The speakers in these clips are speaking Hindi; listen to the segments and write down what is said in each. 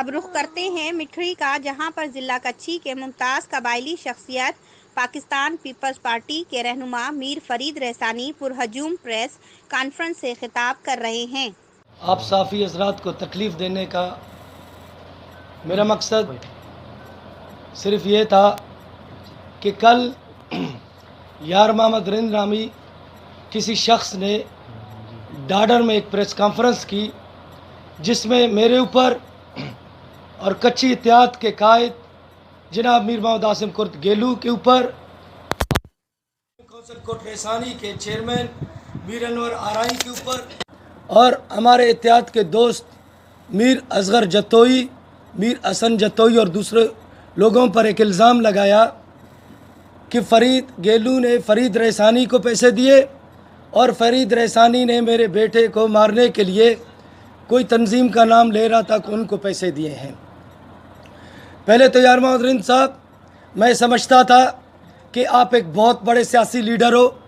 अब रुख करते हैं मिठड़ी का, जहां पर जिला कच्ची के मुमताज़ कबायली शख्सियत पाकिस्तान पीपल्स पार्टी के रहनुमा मीर फरीद रहसानी पुरहजूम प्रेस कॉन्फ्रेंस से खिताब कर रहे हैं। आप साफ़ी हज़रात को तकलीफ़ देने का मेरा मकसद सिर्फ़ ये था कि कल यार मोहम्मद रिंद नामी किसी शख्स ने डाडर में एक प्रेस कॉन्फ्रेंस की, जिसमें मेरे ऊपर और कच्ची इत्तेहाद के कायद जनाब मीर मोहम्मद आसिम कुर्द गेलू के ऊपर, कौंसल कोट रहसानी के चेयरमैन मीर अनवर आराई के ऊपर और हमारे इत्तेहाद के दोस्त मीर असगर जतोई, मीर हसन जतोई और दूसरे लोगों पर एक इल्ज़ाम लगाया कि फ़रीद गेलू ने फ़रीद रहसानी को पैसे दिए और फ़रीद रहसानी ने मेरे बेटे को मारने के लिए कोई तंजीम का नाम ले रहा था कि उनको पैसे दिए हैं। पहले तो यार मोहम्मद रिंद साहब, मैं समझता था कि आप एक बहुत बड़े सियासी लीडर हो,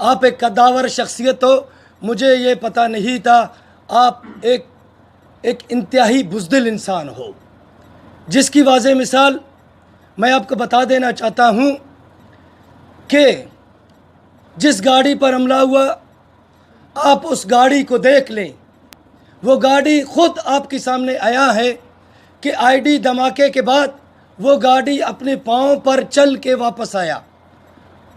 आप एक कद्दावर शख्सियत हो। मुझे ये पता नहीं था आप एक इंतहाई बुज़दिल इंसान हो, जिसकी वाज़ेह मिसाल मैं आपको बता देना चाहता हूँ कि जिस गाड़ी पर हमला हुआ, आप उस गाड़ी को देख लें। वो गाड़ी ख़ुद आपके सामने आया है कि आईडी धमाके के बाद वो गाड़ी अपने पाँव पर चल के वापस आया।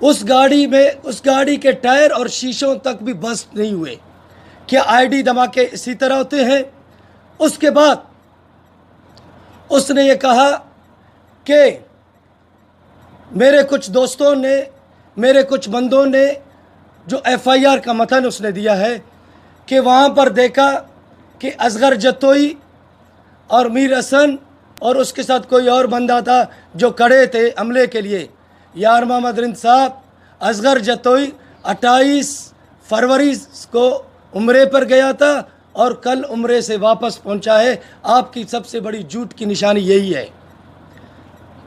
उस गाड़ी के टायर और शीशों तक भी बस्ट नहीं हुए। क्या आईडी धमाके इसी तरह होते हैं? उसके बाद उसने ये कहा कि मेरे कुछ दोस्तों ने, मेरे कुछ बंदों ने, जो एफआईआर का मतन उसने दिया है कि वहाँ पर देखा कि असगर जतोई और मीर हसन और उसके साथ कोई और बंदा था जो खड़े थे हमले के लिए। यार मोहम्मद रिंद साहब, असगर जतोई 28 फरवरी को उम्रे पर गया था और कल उम्रे से वापस पहुंचा है। आपकी सबसे बड़ी झूठ की निशानी यही है।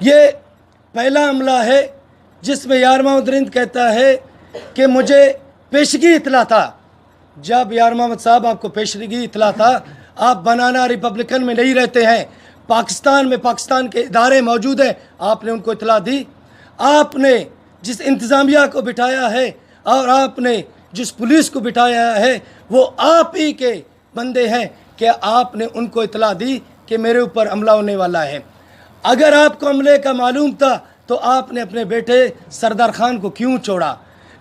ये पहला हमला है जिसमें यार मोहम्मद रिंद कहता है कि मुझे पेशगी इतला था। जब यार मोहम्मद साहब आपको पेशगी इतला था, आप बनाना रिपब्लिकन में नहीं रहते हैं, पाकिस्तान में पाकिस्तान के इदारे मौजूद हैं, आपने उनको इतला दी। आपने जिस इंतज़ामिया को बिठाया है और आपने जिस पुलिस को बिठाया है वो आप ही के बंदे हैं कि आपने उनको इतला दी कि मेरे ऊपर हमला होने वाला है। अगर आपको हमले का मालूम था तो आपने अपने बेटे सरदार खान को क्यों छोड़ा?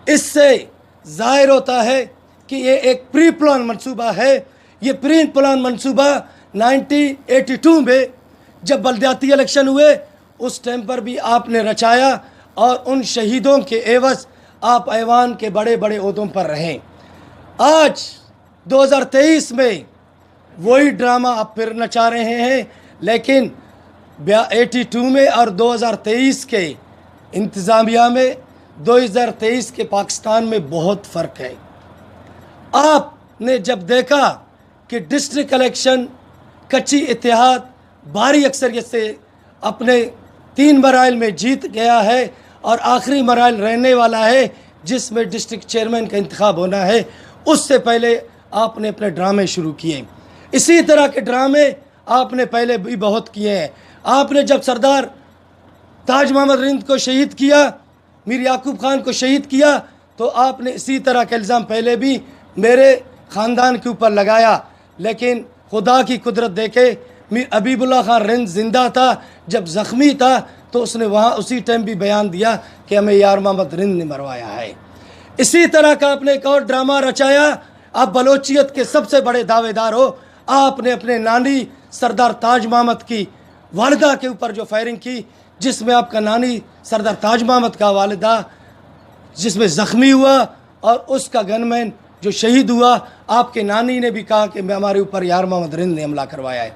इससे ज़ाहिर होता है कि ये एक प्री प्लान मंसूबा है। ये प्री प्लान मंसूबा 1982 में जब बल्दियाती इलेक्शन हुए उस टाइम पर भी आपने रचाया और उन शहीदों के एवज़ आप ऐवान के बड़े बड़े ओहदों पर रहें। आज 2023 में वही ड्रामा आप फिर नचा रहे हैं, लेकिन 82 में और 2023 के इंतज़ामिया में, 2023 के पाकिस्तान में बहुत फ़र्क है। आपने जब देखा कि डिस्ट्रिक्ट इलेक्शन कच्ची इत्तेहाद भारी अक्सरियत से अपने 3 मराइल में जीत गया है और आखिरी मराइल रहने वाला है जिसमें डिस्ट्रिक्ट चेयरमैन का इंतखाब होना है, उससे पहले आपने अपने ड्रामे शुरू किए। इसी तरह के ड्रामे आपने पहले भी बहुत किए हैं। आपने जब सरदार ताज मोहम्मद रिंद को शहीद किया, मीर याकूब खान को शहीद किया, तो आपने इसी तरह का इल्ज़ाम पहले भी मेरे ख़ानदान के ऊपर लगाया। लेकिन खुदा की कुदरत देखे, मीर हबीबुल्लाह खान रिंद ज़िंदा था, जब ज़ख्मी था तो उसने वहाँ उसी टाइम भी बयान दिया कि हमें यार मोहम्मद रिंद ने मरवाया है। इसी तरह का आपने एक और ड्रामा रचाया। आप बलोचियत के सबसे बड़े दावेदार हो। आपने अपने नानी सरदार ताज मोहम्मद की वालिदा के ऊपर जो फायरिंग की, जिसमें आपका नानी सरदार ताज मोहम्मद का वालिदा जिसमें ज़ख्मी हुआ और उसका गनमैन जो शहीद हुआ, आपके नानी ने भी कहा कि हमारे ऊपर यार मोहम्मद रिंद ने हमला करवाया है।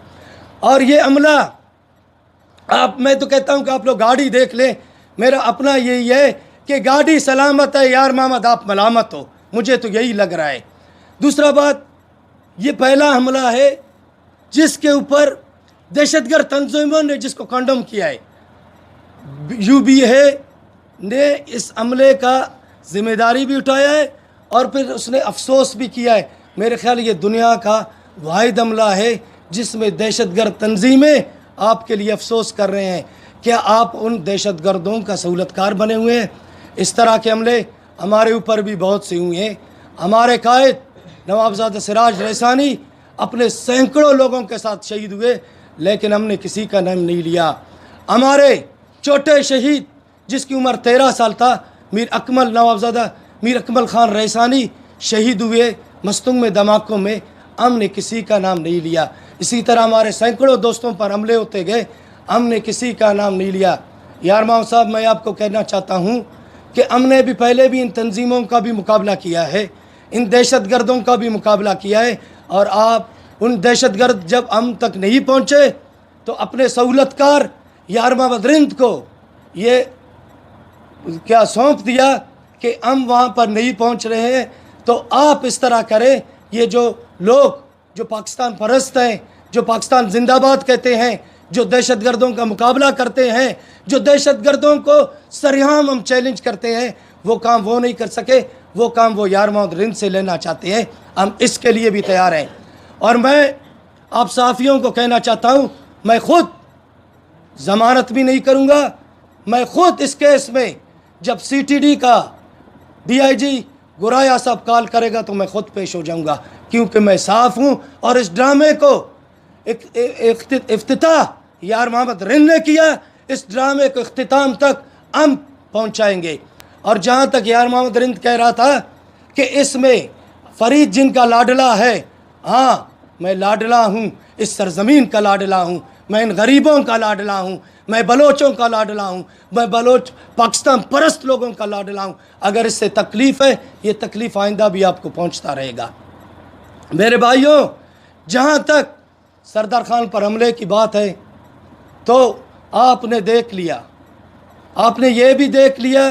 और ये हमला मैं तो कहता हूँ कि आप लोग गाड़ी देख लें। मेरा अपना यही है कि गाड़ी सलामत है, यार मोहम्मद आप मलामत हो, मुझे तो यही लग रहा है। दूसरा बात, ये पहला हमला है जिसके ऊपर दहशतगर्द तंजीमों ने जिसको कंडम किया है। UBA ने इस हमले का जिम्मेदारी भी उठाया है और फिर उसने अफसोस भी किया है। मेरे ख्याल ये दुनिया का वाहिद हमला है जिसमें दहशतगर्द तंजीमें आपके लिए अफसोस कर रहे हैं। क्या आप उन दहशतगर्दों का सहूलतकार बने हुए हैं? इस तरह के हमले हमारे ऊपर भी बहुत से हुए हैं। हमारे कायद नवाबजादा सिराज रैसानी अपने सैकड़ों लोगों के साथ शहीद हुए, लेकिन हमने किसी का नाम नहीं लिया। हमारे छोटे शहीद जिसकी उम्र 13 साल था, नवाबजादा मीर अकमल खान रैसानी शहीद हुए मस्तूंग में धमाकों में, हमने किसी का नाम नहीं लिया। इसी तरह हमारे सैकड़ों दोस्तों पर हमले होते गए, हमने किसी का नाम नहीं लिया। यार माओ साहब, मैं आपको कहना चाहता हूँ कि हमने भी पहले भी इन तंजीमों का भी मुकाबला किया है, इन दहशतगर्दों का भी मुकाबला किया है, और आप उन दहशतगर्द जब हम तक नहीं पहुँचे तो अपने सहूलतकार यार मोहम्मद रिंद को ये क्या सौंप दिया कि हम वहाँ पर नहीं पहुँच रहे हैं। तो आप इस तरह करें, ये जो लोग जो पाकिस्तान परस्त हैं, जो पाकिस्तान जिंदाबाद कहते हैं, जो दहशतगर्दों का मुकाबला करते हैं, जो दहशतगर्दों को सरेआम हम चैलेंज करते हैं, वो काम वो नहीं कर सके, वो काम वो यार मोहम्मद रिंद से लेना चाहते हैं। हम इसके लिए भी तैयार हैं। और मैं आप सहाफ़ियों को कहना चाहता हूँ, मैं ख़ुद ज़मानत भी नहीं करूँगा। मैं ख़ुद इस केस में जब CTD का DIG गुराया साहब कॉल करेगा तो मैं ख़ुद पेश हो जाऊँगा, क्योंकि मैं साफ़ हूँ। और इस ड्रामे को इफ्तिताह यार मोहम्मद रिंद ने किया, इस ड्रामे को इख्तिताम तक हम पहुँचाएँगे। और जहाँ तक यार मोहम्मद रिंद कह रहा था कि इसमें फरीद जिनका लाडला है, हाँ मैं लाडला हूँ, इस सरज़मीन का लाडला हूँ, मैं इन गरीबों का लाडला हूँ, मैं बलोचों का लाडला हूँ, मैं बलोच पाकिस्तान परस्त लोगों का लाडला हूँ। अगर इससे तकलीफ़ है, ये तकलीफ़ आइंदा भी आपको पहुँचता रहेगा। मेरे भाइयों, जहाँ तक सरदार खान पर हमले की बात है, तो आपने देख लिया, आपने ये भी देख लिया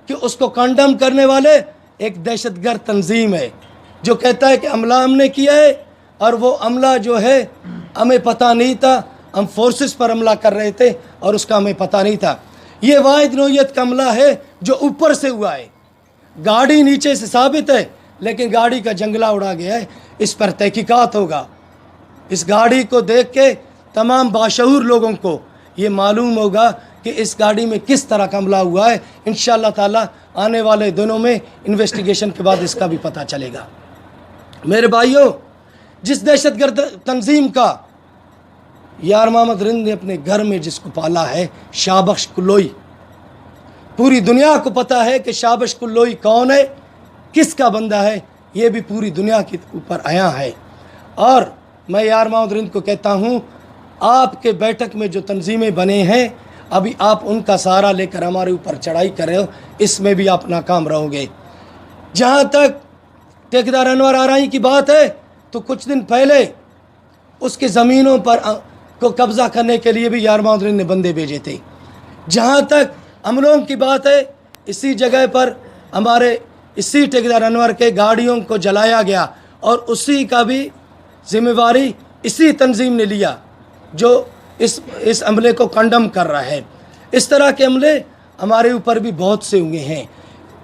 कि उसको कंडम करने वाले एक दहशतगर्द तंजीम है जो कहता है कि हमला हमने किया है, और वो हमला जो है हमें पता नहीं था, हम फोर्सेस पर हमला कर रहे थे और उसका हमें पता नहीं था। ये वाहिद नौयत का हमला है जो ऊपर से हुआ है, गाड़ी नीचे से साबित है, लेकिन गाड़ी का जंगला उड़ा गया है। इस पर तहकीकात होगा। इस गाड़ी को देख के तमाम बाशऊर लोगों को ये मालूम होगा कि इस गाड़ी में किस तरह का हमला हुआ है। इंशाअल्लाह ताला आने वाले दिनों में इन्वेस्टिगेशन के बाद इसका भी पता चलेगा। मेरे भाइयों, जिस दहशतगर्द तंजीम का यार मोहम्मद रिंद ने अपने घर में जिसको पाला है, शाहबख्श कुल्लोई, पूरी दुनिया को पता है कि शाहबख्श कुल्लोई कौन है, किसका बंदा है, ये भी पूरी दुनिया के ऊपर आया है। और मैं यार मोहम्मद रिंद को कहता हूँ, आपके बैठक में जो तंजीमें बने हैं, अभी आप उनका सहारा लेकर हमारे ऊपर चढ़ाई कर रहे हो, इसमें भी आप नाकाम रहोगे। जहाँ तक ठेकेदार अनवर आरई की बात है, तो कुछ दिन पहले उसके ज़मीनों पर को कब्ज़ा करने के लिए भी यार मोहम्मद रिंद ने बंदे भेजे थे। जहाँ तक अमलों की बात है, इसी जगह पर हमारे इसी ठेकेदार अनवर के गाड़ियों को जलाया गया, और उसी का भी जिम्मेवारी इसी तंजीम ने लिया जो इस हमले को कंडम कर रहा है। इस तरह के हमले हमारे ऊपर भी बहुत से हुए हैं।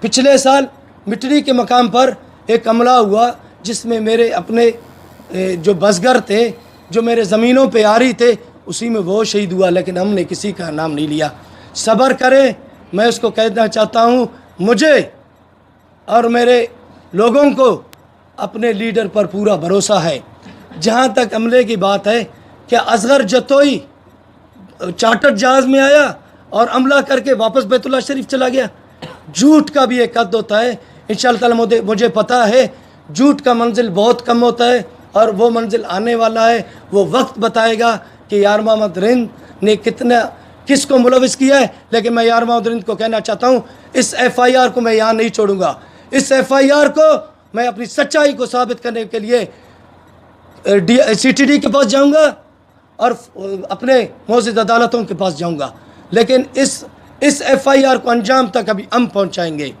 पिछले साल मिटरी के मकाम पर एक हमला हुआ जिसमें मेरे अपने जो बसगर थे, जो मेरे ज़मीनों पे आ रही थे, उसी में वो शहीद हुआ, लेकिन हमने किसी का नाम नहीं लिया। सब्र करें, मैं उसको कहना चाहता हूँ, मुझे और मेरे लोगों को अपने लीडर पर पूरा भरोसा है। जहाँ तक हमले की बात है, क्या असगर जतोई चार्टर्ड जहाज़ में आया और हमला करके वापस बैतुल्लाह शरीफ चला गया? झूठ का भी एक हद होता है। इंशाअल्लाह ताला मुझे पता है झूठ का मंजिल बहुत कम होता है, और वो मंजिल आने वाला है। वो वक्त बताएगा कि यार मोहम्मद रिंद ने किसको मुलविस किया है। लेकिन मैं यार मोहम्मद रिंद को कहना चाहता हूँ, इस FIR को मैं यहाँ नहीं छोड़ूंगा। इस FIR को मैं अपनी सच्चाई को साबित करने के लिए CTD के पास जाऊँगा और अपने मौजूद अदालतों के पास जाऊँगा, लेकिन इस FIR को अंजाम तक अभी हम पहुँचाएँगे।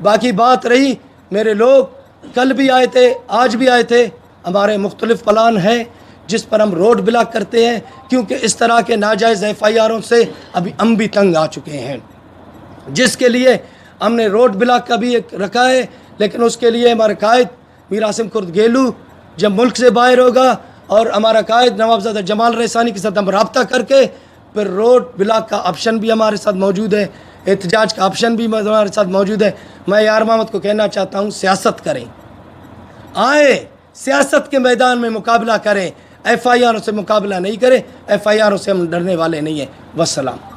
बाकी बात रही, मेरे लोग कल भी आए थे, आज भी आए थे, हमारे मुख्तलिफ प्लान हैं जिस पर हम रोड ब्लॉक करते हैं, क्योंकि इस तरह के नाजायज़ FIRों से अभी हम भी तंग आ चुके हैं, जिसके लिए हमने रोड ब्लॉक का भी एक रखा है। लेकिन उसके लिए हमारे कायद मीर आसिम कुर्द गेलू जब मुल्क से बाहर होगा और हमारा कायद नवाबजादा जमाल रैसानी के साथ हम रब्ता करके फिर रोड ब्लॉक का ऑप्शन भी हमारे साथ मौजूद है, एहतजाज का ऑप्शन भी हमारे साथ मौजूद है। मैं यार मोहम्मद को कहना चाहता हूँ, सियासत करें, आए सियासत के मैदान में मुकाबला करें, FIR से मुकाबला नहीं करें। FIR से हम डरने वाले नहीं हैं। वस्सलाम।